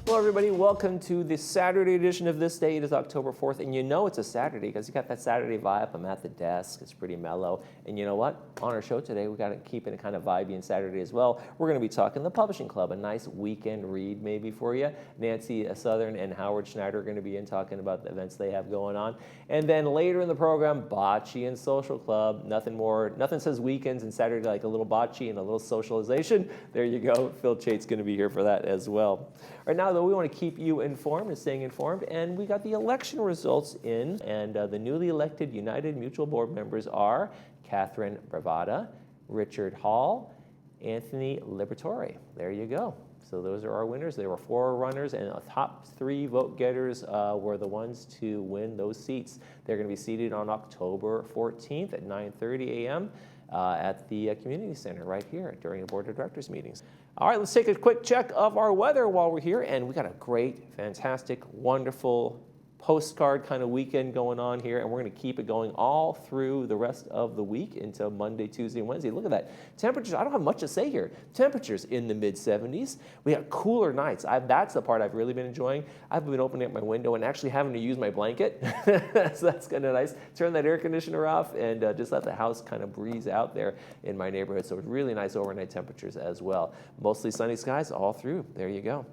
Hello, everybody. Welcome to the Saturday edition of This Day. It is October 4th, and you know it's a Saturday because you got that Saturday vibe. I'm at the desk. It's pretty mellow. And you know what? On our show today, we got to keep it kind of vibey and Saturday as well. We're going to be talking the Publishing Club, a nice weekend read maybe for you. Nancy Southern and Howard Schneider are going to be in talking about the events they have going on. And then later in the program, Bocce and Social Club. Nothing says weekends and Saturday like a little bocce and a little socialization. There you go. Phil Chate's going to be here for that as well. Right now, though, we want to keep you informed and staying informed, and we got the election results in, and the newly elected United Mutual Board members are Catherine Bravata, Richard Hall, Anthony Liberatore. There you go. So those are our winners. There were 4 runners, and the top 3 vote getters were the ones to win those seats. They're going to be seated on October 14th at 9:30 a.m. At the community center right here during the board of directors meetings. All right, let's take a quick check of our weather while we're here, and we got a great, fantastic, wonderful postcard kind of weekend going on here, and we're going to keep it going all through the rest of the week until Monday, Tuesday, and Wednesday. Look at that. Temperatures, I don't have much to say here. Temperatures in the mid-70s. We got cooler nights. That's the part I've really been enjoying. I've been opening up my window and actually having to use my blanket. So that's kind of nice. Turn that air conditioner off and just let the house kind of breeze out there in my neighborhood. So it's really nice overnight temperatures as well. Mostly sunny skies all through. There you go.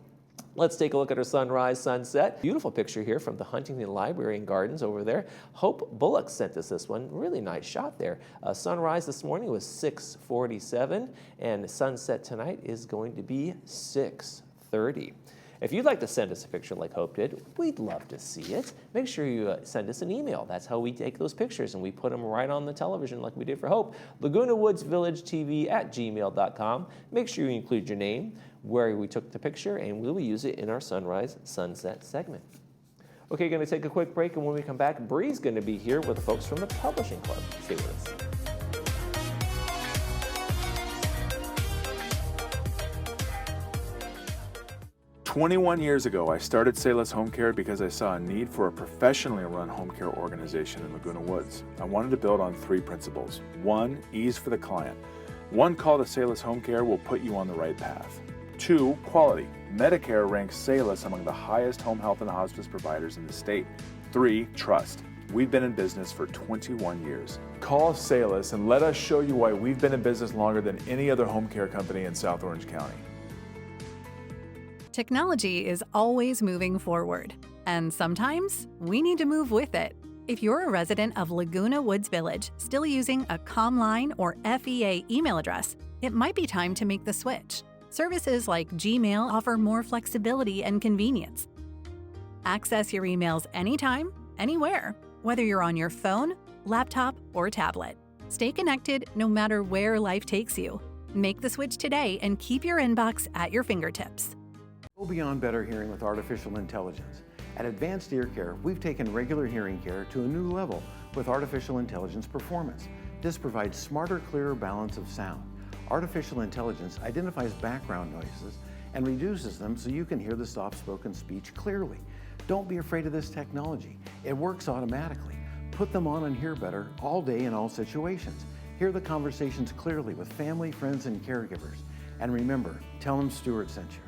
Let's take a look at our sunrise, sunset. Beautiful picture here from the Huntington Library and Gardens over there. Hope Bullock sent us this one. Really nice shot there. Sunrise this morning was 6:47, and sunset tonight is going to be 6:30. If you'd like to send us a picture like Hope did, we'd love to see it. Make sure you send us an email. That's how we take those pictures, and we put them right on the television like we did for Hope. Laguna Woods Village TV at gmail.com. Make sure you include your name, where we took the picture, and we will use it in our sunrise sunset segment. Okay, going to take a quick break, and when we come back, Bree's going to be here with the folks from the Publishing Club. Stay with us. 21 years ago, I started Sayless Home Care because I saw a need for a professionally run home care organization in Laguna Woods. I wanted to build on 3 principles. 1, ease for the client. 1 call to Sayless Home Care will put you on the right path. 2, quality. Medicare ranks Sayless among the highest home health and hospice providers in the state. 3, trust. We've been in business for 21 years. Call Sayless and let us show you why we've been in business longer than any other home care company in South Orange County. Technology is always moving forward, and sometimes we need to move with it. If you're a resident of Laguna Woods Village still using a ComLine or FEA email address, it might be time to make the switch. Services like Gmail offer more flexibility and convenience. Access your emails anytime, anywhere, whether you're on your phone, laptop, or tablet. Stay connected no matter where life takes you. Make the switch today and keep your inbox at your fingertips. Go beyond better hearing with artificial intelligence. At Advanced Ear Care, we've taken regular hearing care to a new level with artificial intelligence performance. This provides smarter, clearer balance of sound. Artificial intelligence identifies background noises and reduces them so you can hear the soft-spoken speech clearly. Don't be afraid of this technology. It works automatically. Put them on and hear better all day in all situations. Hear the conversations clearly with family, friends, and caregivers. And remember, tell them Stuart sent you.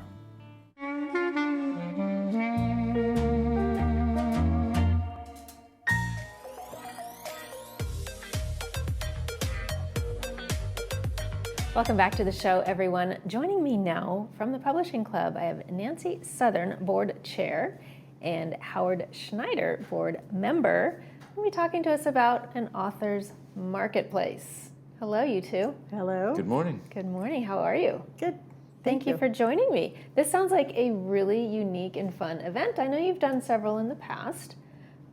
Welcome back to the show, everyone. Joining me now from the Publishing Club, I have Nancy Southern, Board Chair, and Howard Schneider, Board Member. We'll be talking to us about an author's marketplace. Hello, you two. Hello. Good morning. Good morning. How are you? Good. Thank you for joining me. This sounds like a really unique and fun event. I know you've done several in the past,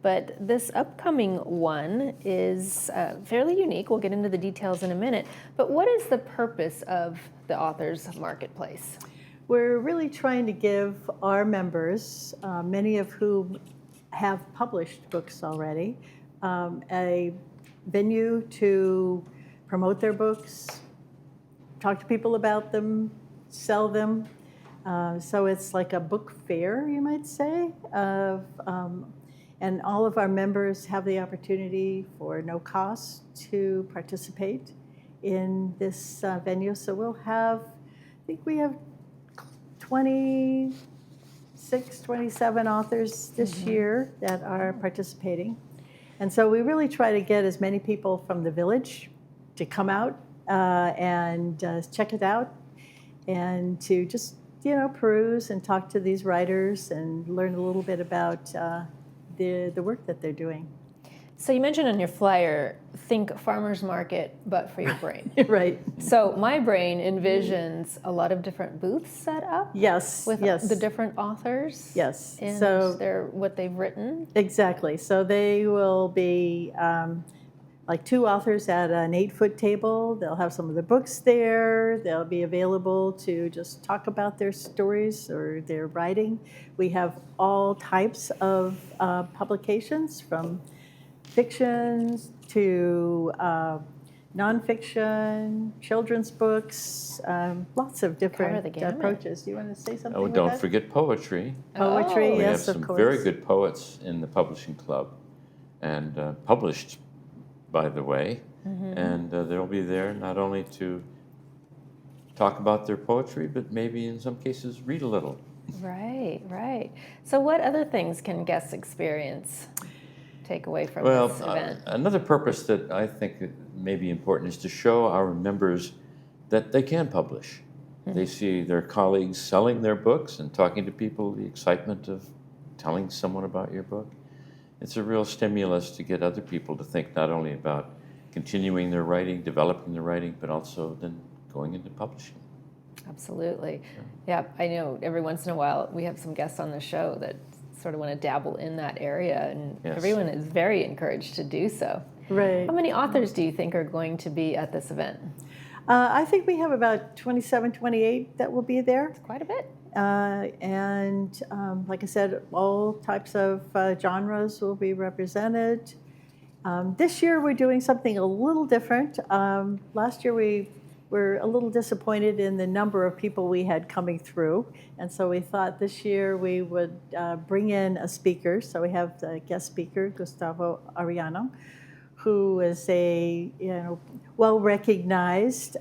but this upcoming one is fairly unique. We'll get into the details in a minute. But what is the purpose of the author's marketplace? We're really trying to give our members, many of whom have published books already, a venue to promote their books, talk to people about them, sell them. So it's like a book fair, you might say, and all of our members have the opportunity for no cost to participate in this venue. So we'll have, I think we have 27 27 authors this year that are participating. And so we really try to get as many people from the village to come out and check it out and to just, peruse and talk to these writers and learn a little bit about the work that they're doing. So you mentioned on your flyer, think farmer's market, but for your brain. Right. So my brain envisions a lot of different booths set up. Yes. With yes. the different authors. Yes. And So what they've written. exactly. So they will be like 2 authors at an 8-foot table. They'll have some of the books there. They'll be available to just talk about their stories or their writing. We have all types of publications, from fictions to nonfiction, children's books, lots of different the gamut. approaches. Do you want to say something? Oh, with don't that? forget poetry. Poetry, Oh. We have yes, of some course. very good poets in the publishing club, and published, by the way. And they'll be there not only to talk about their poetry, but maybe in some cases read a little. Right, right. So what other things can guests experience, take away from Well, this event? another purpose that I think that may be important is to show our members that they can publish. They see their colleagues selling their books and talking to people, the excitement of telling someone about your book. It's a real stimulus to get other people to think not only about continuing their writing, developing their writing, but also then going into publishing. Absolutely. Yeah, I know every once in a while we have some guests on the show that sort of want to dabble in that area, and Yes. everyone is very encouraged to do so. Right. How many authors do you think are going to be at this event? I think we have about 27, 28 that will be there. Quite a bit. And like I said, all types of genres will be represented. This year we're doing something a little different. Last year we were a little disappointed in the number of people we had coming through, and so we thought this year we would bring in a speaker. So we have the guest speaker, Gustavo Arellano, who is a well-recognized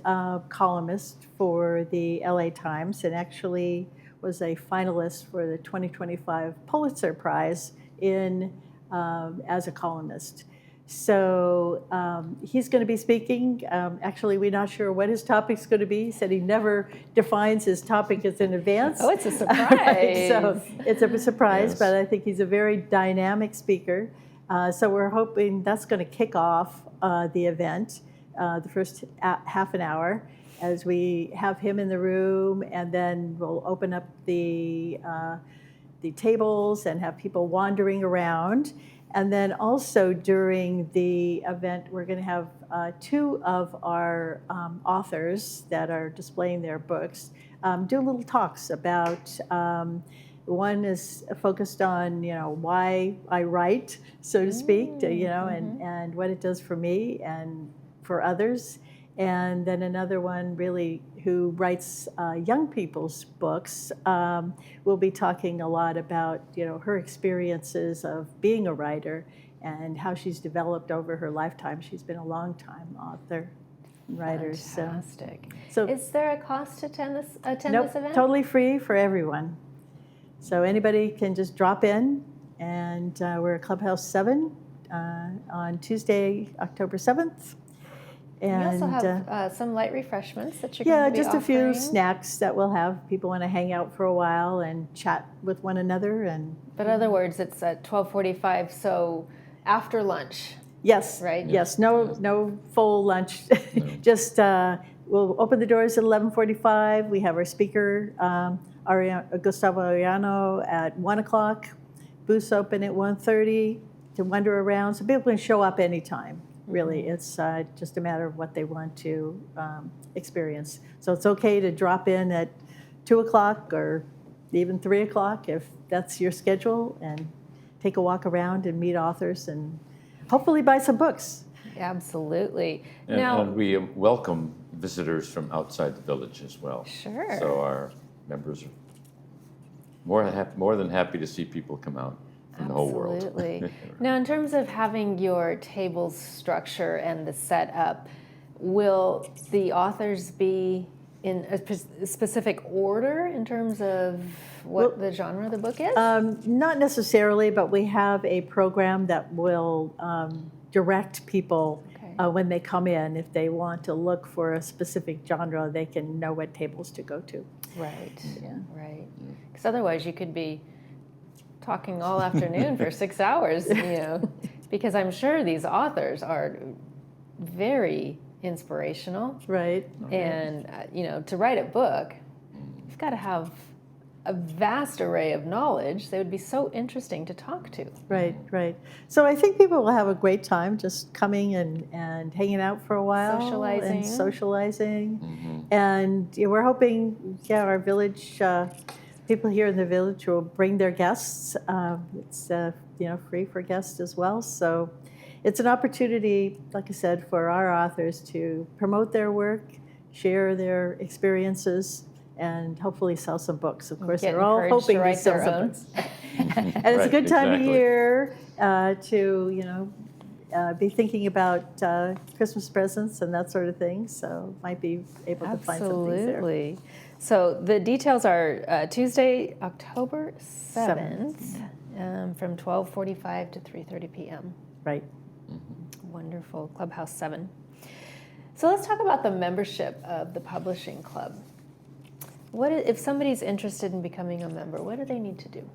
columnist for the LA Times, and actually was a finalist for the 2025 Pulitzer Prize as a columnist. So he's going to be speaking. Actually, we're not sure what his topic's going to be. He said he never defines his topic as in advance. Oh, it's a surprise. Right, so it's a surprise, Yes. but I think he's a very dynamic speaker. So we're hoping that's going to kick off the event, the first half an hour, as we have him in the room, and then we'll open up the tables and have people wandering around. And then also during the event, we're going to have 2 of our authors that are displaying their books do little talks about. One is focused on, why I write, so to speak, and what it does for me and for others. And then another one really who writes young people's books will be talking a lot about, her experiences of being a writer and how she's developed over her lifetime. She's been a long time author, writer. Fantastic. So Is there a cost to attend this nope, event? totally free for everyone. So anybody can just drop in, and we're at Clubhouse 7 on Tuesday, October 7th. And you also have some light refreshments that you're yeah, going to be just a few offering. snacks that we'll have. People want to hang out for a while and chat with one another. And But in other words, it's at 12:45, so after lunch. yes, Right? Yes, no full lunch. Just we'll open the doors at 11:45. We have our speaker, Gustavo Arellano, at 1 o'clock. Booths open at 1:30 to wander around, so people can show up anytime. Really, it's just a matter of what they want to experience. So it's okay to drop in at 2 o'clock or even 3 o'clock if that's your schedule, and take a walk around and meet authors and hopefully buy some books. Absolutely. And, Now, and we welcome visitors from outside the village as well. Sure. So our members are more than happy to see people come out from the whole world. absolutely. Now, in terms of having your tables structure and the setup, will the authors be in a specific order in terms of what the genre of the book is? Not necessarily, but we have a program that will direct people when they come in. If they want to look for a specific genre, they can know what tables to go to. Right, right. Because otherwise you could be talking all afternoon for 6 hours, because I'm sure these authors are very inspirational. Right. And, to write a book, you've got to have a vast array of knowledge. They would be so interesting to talk to. Right, right. So I think people will have a great time just coming and hanging out for a while. Socializing. And we're hoping, our village, people here in the village will bring their guests. It's, free for guests as well. So it's an opportunity, like I said, for our authors to promote their work, share their experiences, and hopefully sell some books. Of course, they're all hoping to sell some books. And it's a good time of year to, be thinking about Christmas presents and that sort of thing. So might be able to find some things there. Absolutely. So the details are Tuesday, October 7th, from 12:45 to 3:30 p.m. Right. Wonderful. Clubhouse 7. So let's talk about the membership of the publishing club. If somebody's interested in becoming a member, what do they need to do?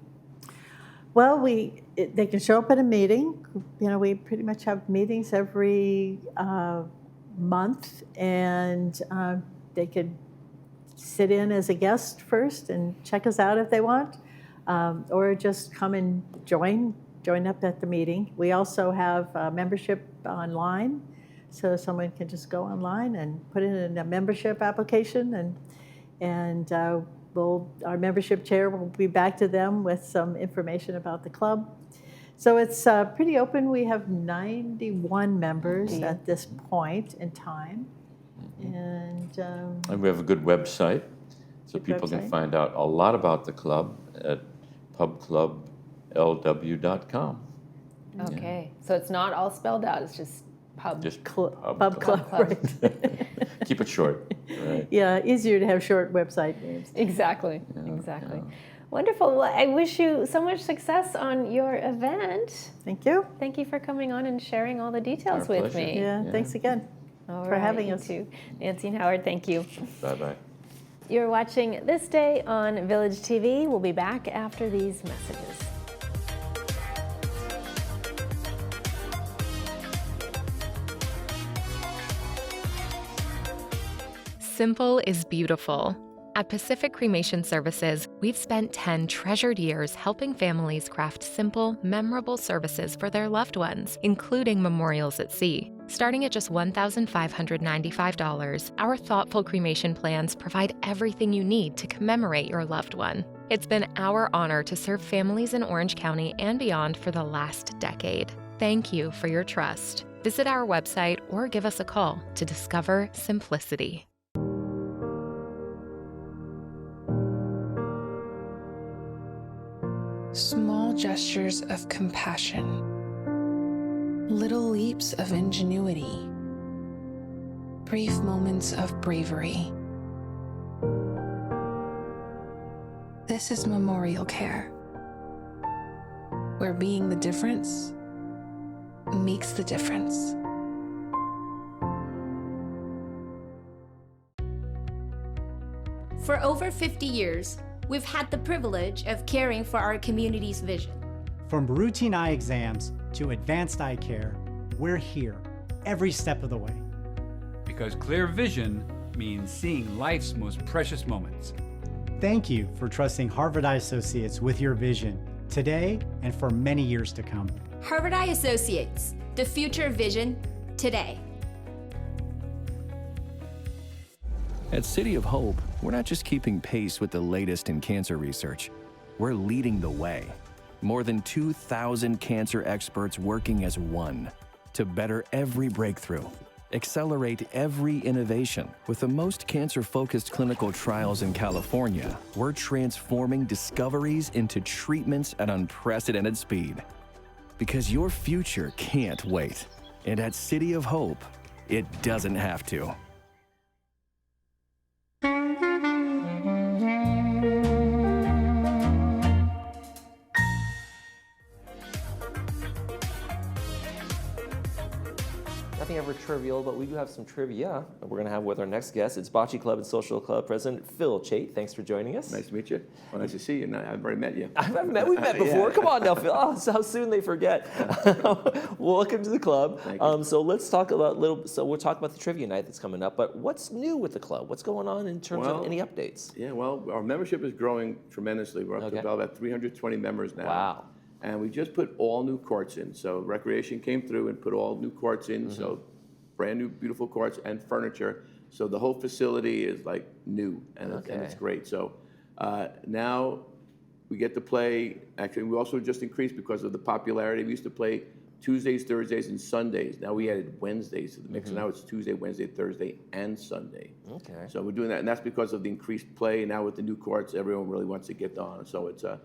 Well, they can show up at a meeting. We pretty much have meetings every month, and they could sit in as a guest first and check us out if they want, or just come and join up at the meeting. We also have membership online, so someone can just go online and put in a membership application, and our membership chair will be back to them with some information about the club. So it's pretty open. We have 91 members at this point in time. And we have a good website, so people can find out a lot about the club at pubclublw.com. Okay, so it's not all spelled out, it's just pub. Just pub club, right. Keep it short. Right. Yeah, easier to have short website names. Exactly. Wonderful. Well, I wish you so much success on your event. Thank you. Thank you for coming on and sharing all the details Our with pleasure. me. Yeah, thanks again for having us. Too. Nancy and Howard, thank you. Bye-bye. You're watching This Day on Village TV. We'll be back after these messages. Simple is beautiful. At Pacific Cremation Services, we've spent 10 treasured years helping families craft simple, memorable services for their loved ones, including memorials at sea. Starting at just $1,595, our thoughtful cremation plans provide everything you need to commemorate your loved one. It's been our honor to serve families in Orange County and beyond for the last decade. Thank you for your trust. Visit our website or give us a call to discover simplicity. Small gestures of compassion, little leaps of ingenuity, brief moments of bravery. This is memorial care, where being the difference makes the difference. For over 50 years, we've had the privilege of caring for our community's vision. From routine eye exams to advanced eye care, we're here every step of the way. Because clear vision means seeing life's most precious moments. Thank you for trusting Harvard Eye Associates with your vision today and for many years to come. Harvard Eye Associates, the future vision today. At City of Hope, we're not just keeping pace with the latest in cancer research, we're leading the way. More than 2,000 cancer experts working as one to better every breakthrough, accelerate every innovation. With the most cancer-focused clinical trials in California, we're transforming discoveries into treatments at unprecedented speed. Because your future can't wait. And at City of Hope, it doesn't have to. trivial, but we do have some trivia we're going to have with our next guest. It's Bocce Club and Social Club President Phil Chait. Thanks for joining us. Nice to meet you. Well, nice to see you. I've already met you. We've met before. Come on now, Phil. Oh, how soon they forget. Welcome to the club. Thank you. So let's talk about we'll talk about the trivia night that's coming up. But what's new with the club? What's going on in terms of any updates? Yeah, well, our membership is growing tremendously. We're up to about 320 members now. Wow. And we just put all new courts in. So Recreation came through and put all new courts in. So brand new, beautiful courts and furniture. So the whole facility is like new, and it's great. So now we get to play. Actually, we also just increased because of the popularity. We used to play Tuesdays, Thursdays, and Sundays. Now we added Wednesdays to the mix. So now it's Tuesday, Wednesday, Thursday, and Sunday. Okay. So we're doing that, and that's because of the increased play. Now with the new courts, everyone really wants to get on. So it's a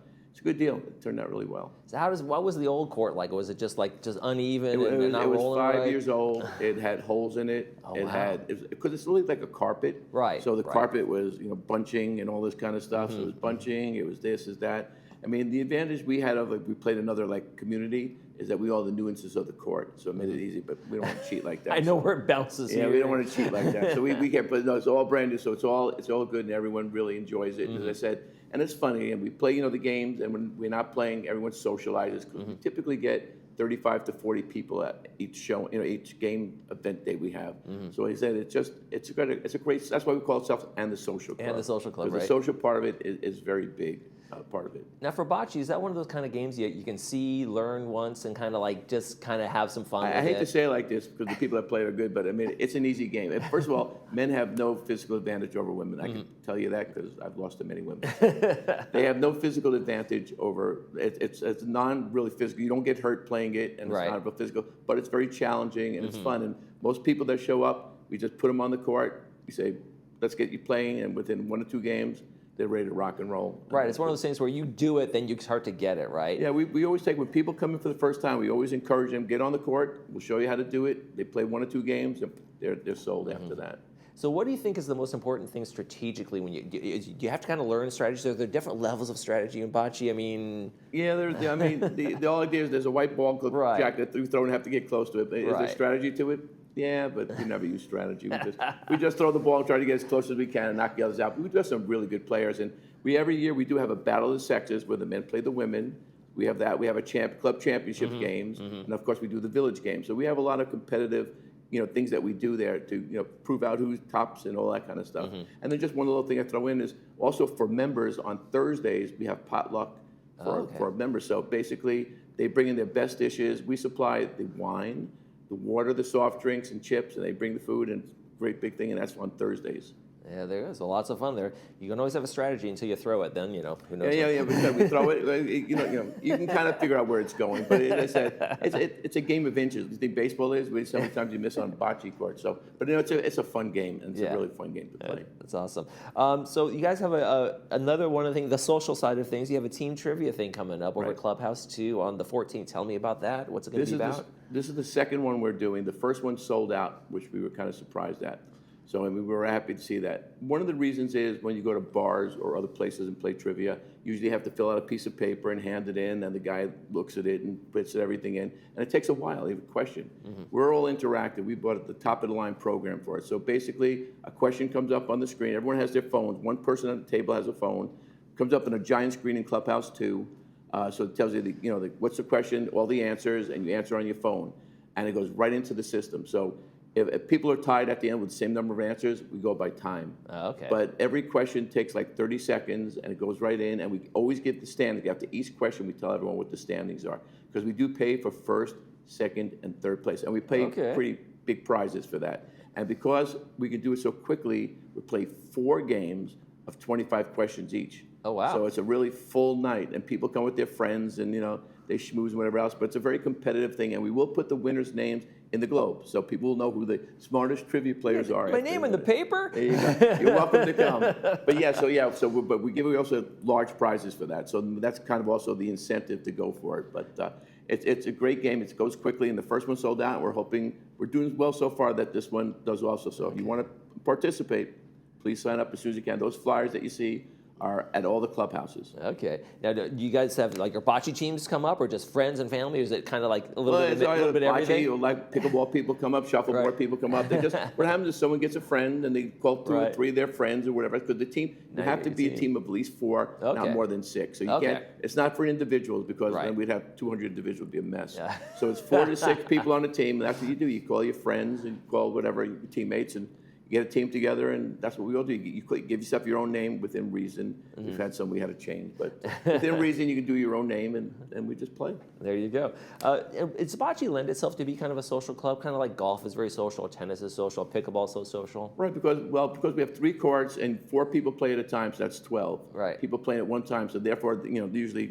good deal. It turned out really well. So what was the old court like? Was it just uneven It not was rolling 5 right? years old. It had holes in it. Because it's really like a carpet. Right. So the carpet was bunching and all this kind of stuff. So it was bunching. It was this, is that. I mean, the advantage we had of we played another community is that we all the nuances of the court, so it made it easy. But we don't want to cheat like that. I know where it bounces. Yeah, here. we don't want to cheat like that. So we can't. But no, it's all brand new. So it's all good, and everyone really enjoys it. As I said, and it's funny. And we play the games, and when we're not playing, everyone socializes because we typically get 35 to 40 people at each show, each game event day we have. So he said it's a great. That's why we call it and the social club. And the social club, right? The social part of it is very big. Part of it. Now for bocce, is that one of those kind of games you can see, learn once, and kind of have some fun with I hate it? to say it like this because the people that play are good, but I mean, it's an easy game. First of all, men have no physical advantage over women. I can tell you that because I've lost to many women. They have no physical advantage over, it's non-really physical. You don't get hurt playing it, and it's not real physical, but it's very challenging, and it's fun. And most people that show up, we just put them on the court. We say, let's get you playing, and within 1 or 2 games, they're ready to rock and roll. Right, it's one of those things where you do it, then you start to get it, right? Yeah, we always when people come in for the first time, we always encourage them, get on the court, we'll show you how to do it. They play 1 or 2 games, and they're sold after that. So what do you think is the most important thing strategically when you have to kind of learn strategies? Are there different levels of strategy in bocce? I mean... Yeah, the whole idea is there's a white ball jacket that you throw and have to get close to it. Is there strategy to it? Yeah, but we never use strategy. We just throw the ball and try to get as close as we can and knock the others out. But we do have some really good players, and every year we do have a battle of the sexes where the men play the women. We have that. We have club championship games, and of course we do the village games. So we have a lot of competitive, things that we do there to prove out who's tops and all that kind of stuff. And then just one little thing I throw in is also for members on Thursdays we have potluck for our members. So basically they bring in their best dishes. We supply the wine, the water, the soft drinks, and chips, and they bring the food, and great big thing, and that's on Thursdays. Yeah, there is. So lots of fun there. You can always have a strategy until you throw it. Then who knows? Yeah. We throw it. You can kind of figure out where it's going. But as I said, it's a game of inches. You think baseball is? Sometimes you miss on bocce court. So, but it's a fun game, and it's a really fun game to play. That's awesome. So you guys have another one of the things, the social side of things. You have a team trivia thing coming up over at Clubhouse 2 on the 14th. Tell me about that. What's it going to be about? This is the second one we're doing. The first one sold out, which we were kind of surprised at. So we were happy to see that. One of the reasons is when you go to bars or other places and play trivia, usually you have to fill out a piece of paper and hand it in, and the guy looks at it and puts everything in, and it takes a while. You have a question. We're all interactive. We bought the top of the line program for it. So basically, a question comes up on the screen. Everyone has their phones. One person on the table has a phone. Comes up on a giant screen in Clubhouse 2. So it tells you, what's the question, all the answers, and you answer on your phone, and it goes right into the system. So if people are tied at the end with the same number of answers, we go by time. Okay. But every question takes like 30 seconds, and it goes right in, and we always give the standings. After each question, we tell everyone what the standings are, because we do pay for first, second, and third place, and we pay pretty big prizes for that. And because we can do it so quickly, we play 4 games of 25 questions each. Oh, wow. So it's a really full night, and people come with their friends, and they schmooze and whatever else, but it's a very competitive thing, and we will put the winners' names in the Globe, so people will know who the smartest trivia players are. My name in the paper? There you go. You're welcome to come. But but we give also large prizes for that, so that's kind of also the incentive to go for it. But it's a great game. It goes quickly, and the first one sold out. We're doing well so far that this one does also. So if you want to participate, please sign up as soon as you can. Those flyers that you see are at all the clubhouses. Okay. Now, do you guys have like your bocce teams come up, or just friends and family? Or is it kind of like a little bit of everything? Bocce, like pickleball people come up, shuffleboard people come up. They just what happens is someone gets a friend and they call two or three of their friends or whatever. Because the team, you have to be a team of at least 4, not more than 6. So you can't. It's not for individuals because then we'd have 200 individuals, would be a mess. Yeah. So it's 4 to 6 people on a team. And that's what you do. You call your friends and call whatever your teammates and. You get a team together, and that's what we all do. You give yourself your own name within reason. We've had some we had to change, but within reason, you can do your own name, and we just play. There you go. Does bocce lend itself to be kind of a social club, kind of like golf is very social, tennis is social, pickleball is so social? Right, because we have 3 courts and 4 people play at a time, so that's 12. Right. People playing at one time, so therefore, usually,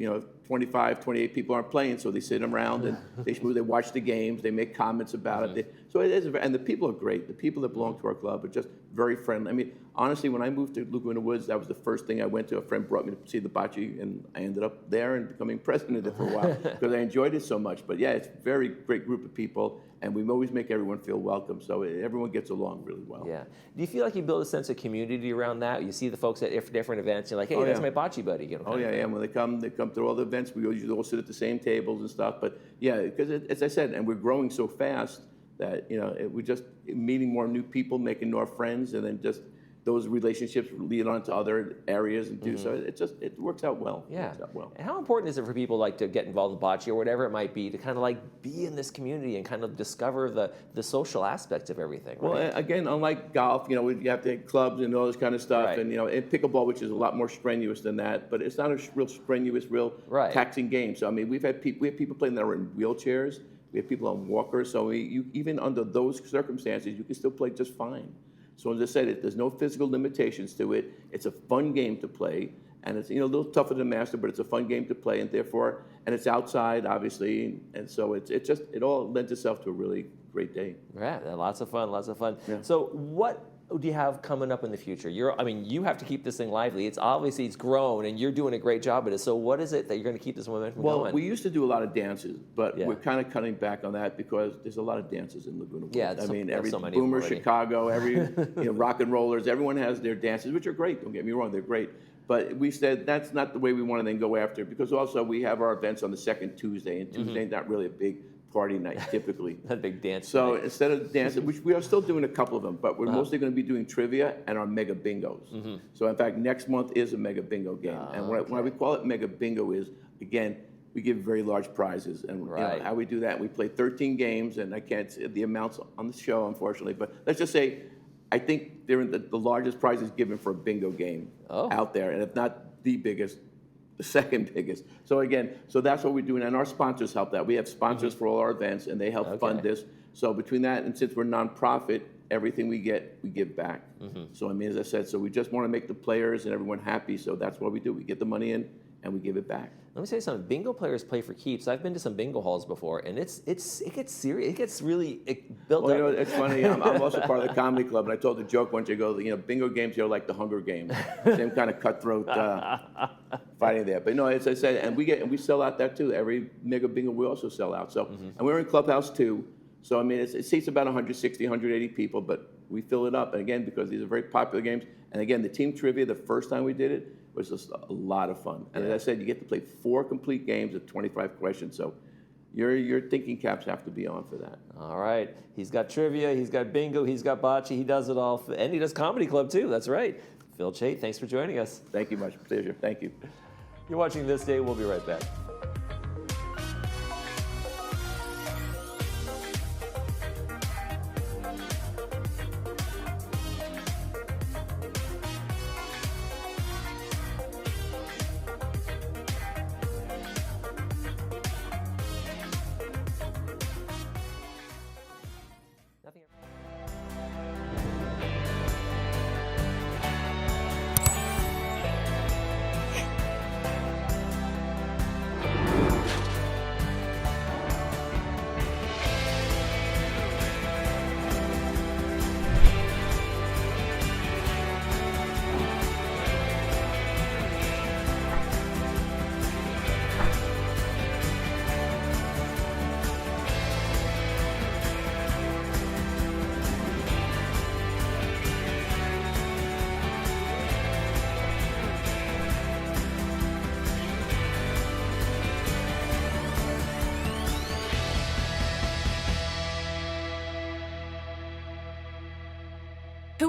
25, 28 people aren't playing, so they sit around and they watch the games, they make comments about it. So it is, and the people are great. The people that belong to our club are just very friendly. I mean, honestly, when I moved to Laguna Woods, that was the first thing I went to. A friend brought me to see the bocce, and I ended up there and becoming president of it for a while because I enjoyed it so much. But yeah, it's a very great group of people, and we always make everyone feel welcome, so everyone gets along really well. Yeah. Do you feel like you build a sense of community around that? You see the folks at different events, you're like, hey, that's my bocce buddy. Yeah. When they come to all the events. We usually all sit at the same tables and stuff. But yeah, because as I said, and we're growing so fast that we're just meeting more new people, making more friends, and then just those relationships lead on to other areas and do so. It works out well. Yeah. It works out well. And how important is it for people like to get involved in bocce or whatever it might be to kind of like be in this community and kind of discover the social aspects of everything? Right? Well, again, unlike golf, you have to have clubs and all this kind of stuff, and and pickleball, which is a lot more strenuous than that, but it's not a real strenuous, taxing game. So I mean, we have people playing that are in wheelchairs. We have people on walkers. So even under those circumstances, you can still play just fine. So as I said, there's no physical limitations to it. It's a fun game to play, and it's a little tougher to master, but it's a fun game to play, and therefore, and it's outside, obviously, and so it all lends itself to a really great day. Yeah, lots of fun. Yeah. So what do you have coming up in the future? You have to keep this thing lively. It's obviously grown, and you're doing a great job at it. So what is it that you're going to keep this momentum going? Well, we used to do a lot of dances, but we're kind of cutting back on that because there's a lot of dances in Laguna Woods. Yeah, every Boomer, Chicago, every rock and rollers, everyone has their dances, which are great. Don't get me wrong, they're great. But we said that's not the way we want to then go after, because also we have our events on the second Tuesday, and Tuesday's not really a big party night typically. Not a big dance. So instead of dancing, which we are still doing a couple of them, but we're mostly going to be doing trivia and our mega bingos. So in fact, next month is a mega bingo game. And why we call it mega bingo is, again, we give very large prizes. And how we do that, we play 13 games, and I can't say the amounts on the show, unfortunately, but let's just say, I think they're in the largest prizes given for a bingo game out there, and if not the biggest, the second biggest. So again, that's what we're doing, and our sponsors help that. We have sponsors for all our events, and they help fund this. So between that, and since we're nonprofit, everything we get, we give back. So I mean, as I said, so we just want to make the players and everyone happy, so that's what we do. We get the money in, and we give it back. Let me tell you something. Bingo players play for keeps. I've been to some bingo halls before, and it gets serious. It gets really built up. It's funny. I'm also part of the comedy club, and I told the joke once. I go, bingo games are like the Hunger Games, same kind of cutthroat fighting there. But no, as I said, and we sell out that too. Every mega bingo we also sell out. So, and we're in Clubhouse too. So I mean, it seats about 160, 180 people, but we fill it up. And again, because these are very popular games. And again, the team trivia, the first time we did it, was just a lot of fun. And as I said, you get to play 4 complete games of 25 questions. So your thinking caps have to be on for that. All right. He's got trivia, he's got bingo, he's got bocce, he does it all. And he does comedy club too, that's right. Phil Chait, thanks for joining us. Thank you much. Pleasure. Thank you. You're watching This Day. We'll be right back.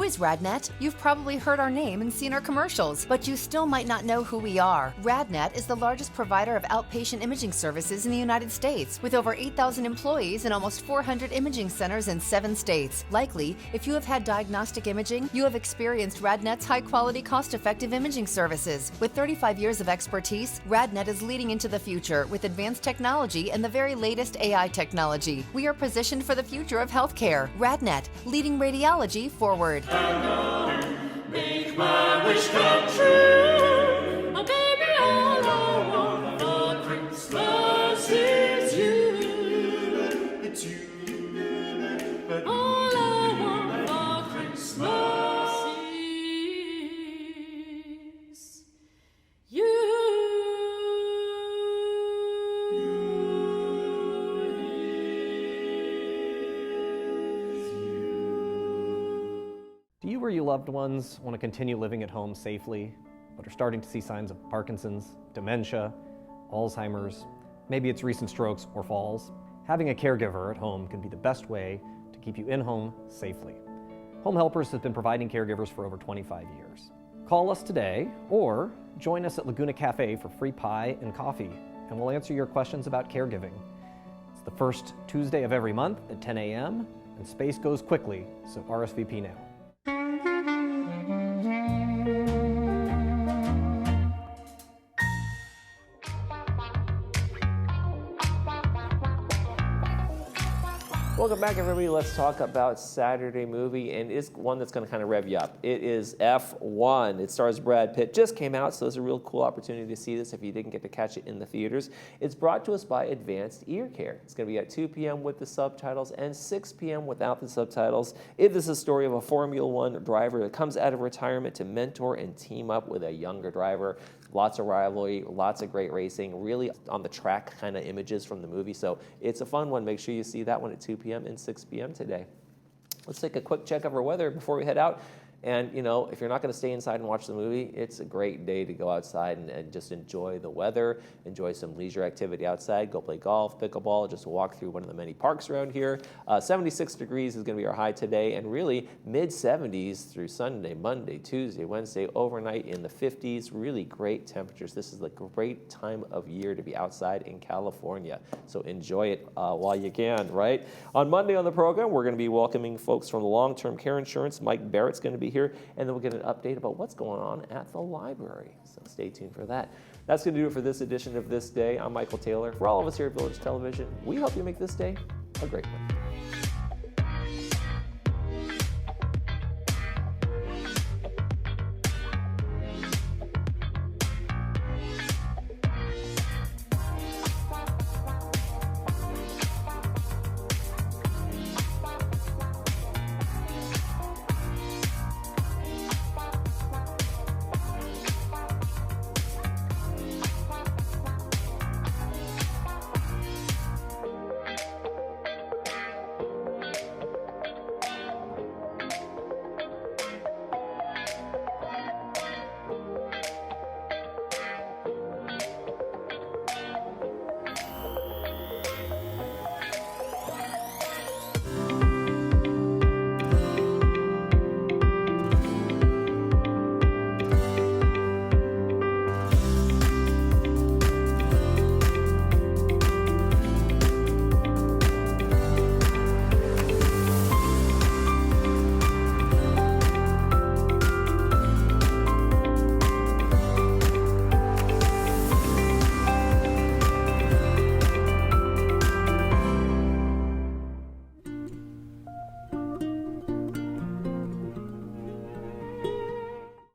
Who is RadNet? You've probably heard our name and seen our commercials, but you still might not know who we are. RadNet is the largest provider of outpatient imaging services in the United States, with over 8,000 employees and almost 400 imaging centers in 7 states. Likely, if you have had diagnostic imaging, you have experienced RadNet's high-quality, cost-effective imaging services. With 35 years of expertise, RadNet is leading into the future with advanced technology and the very latest AI technology. We are positioned for the future of healthcare. RadNet, leading radiology forward. Make my wish come true. Oh, baby, all I want for Christmas is you. It's you. All I want for Christmas is you. Do you or your loved ones want to continue living at home safely, but are starting to see signs of Parkinson's, dementia, Alzheimer's? Maybe it's recent strokes or falls. Having a caregiver at home can be the best way to keep you in home safely. Home Helpers has been providing caregivers for over 25 years. Call us today or join us at Laguna Cafe for free pie and coffee, and we'll answer your questions about caregiving. It's the first Tuesday of every month at 10 a.m., and space goes quickly, so RSVP now. Welcome back, everybody. Let's talk about Saturday movie, and it's one that's going to kind of rev you up. It is F1. It stars Brad Pitt. Just came out, so it's a real cool opportunity to see this if you didn't get to catch it in the theaters. It's brought to us by Advanced Ear Care. It's going to be at 2 p.m. with the subtitles and 6 p.m. without the subtitles. It is a story of a Formula One driver that comes out of retirement to mentor and team up with a younger driver. Lots of rivalry, lots of great racing, really on the track kind of images from the movie. So it's a fun one. Make sure you see that one at 2 p.m. and 6 p.m. today. Let's take a quick check of our weather before we head out. And, you know, if you're not going to stay inside and watch the movie, it's a great day to go outside and just enjoy the weather, enjoy some leisure activity outside, go play golf, pickleball, just walk through one of the many parks around here. 76 degrees is going to be our high today, and really mid-70s through Sunday, Monday, Tuesday, Wednesday, overnight in the 50s. Really great temperatures. This is a great time of year to be outside in California, so enjoy it while you can, right? On Monday on the program, we're going to be welcoming folks from the Long-Term Care Insurance. Mike Barrett's going to be here, and then we'll get an update about what's going on at the library. So stay tuned for that. That's going to do it for this edition of This Day. I'm Michael Taylor. For all of us here at Village Television, we hope you make this day a great one.